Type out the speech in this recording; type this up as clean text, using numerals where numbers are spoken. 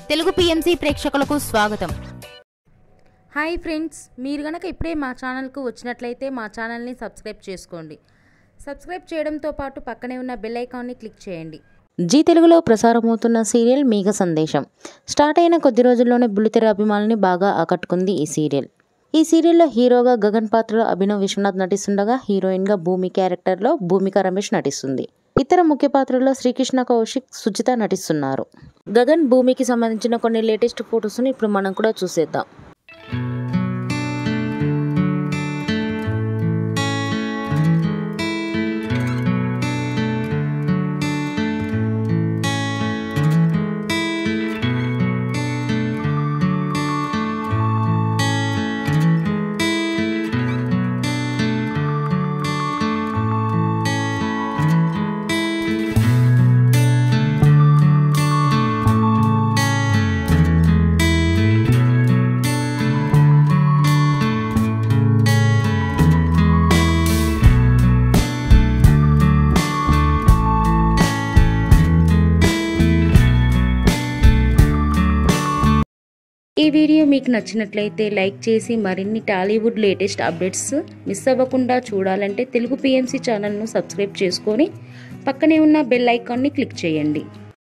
Telugu PMC ప్రేక్షకులకు స్వాగతం. Hi friends, మీరు గనక ఇప్పుడే మా ఛానల్కు వచ్చినట్లయితే మా ఛానల్ని సబ్స్క్రైబ్ చేసుకోండి. సబ్స్క్రైబ్ చేయడంతో పాటు పక్కనే ఉన్న బెల్ ఐకాన్ని క్లిక్ చేయండి. జీ తెలుగులో ప్రసారమవుతున్న సీరియల్ మేఘ సందేశం స్టార్ట్ అయిన కొద్ది రోజుల్లోనే బుల్లితెర అభిమానుల్ని బాగా ఆకట్టుకుంది ఈ సీరియల్. ఈ సీరియల్లో హీరోగా గగన్ పాత్రలో అభినవ్ విశ్వనాథ్ నటిస్తుండగా హీరోయిన్గా భూమి క్యారెక్టర్లో భూమిక రమేష్ నటిస్తుంది. ఇతర ముఖ్య పాత్రల్లో శ్రీకృష్ణ కౌశిక్, సుజిత నటిస్తున్నారు. గగన్ భూమికి సంబంధించిన కొన్ని లేటెస్ట్ ఫొటోస్ని ఇప్పుడు మనం కూడా చూసేద్దాం. ఈ వీడియో మీకు నచ్చినట్లయితే లైక్ చేసి మరిన్ని టాలీవుడ్ లేటెస్ట్ అప్డేట్స్ మిస్ అవ్వకుండా చూడాలంటే తెలుగు పిఎంసి ఛానల్ను సబ్స్క్రైబ్ చేసుకొని పక్కనే ఉన్న బెల్ ఐకాన్ని క్లిక్ చేయండి.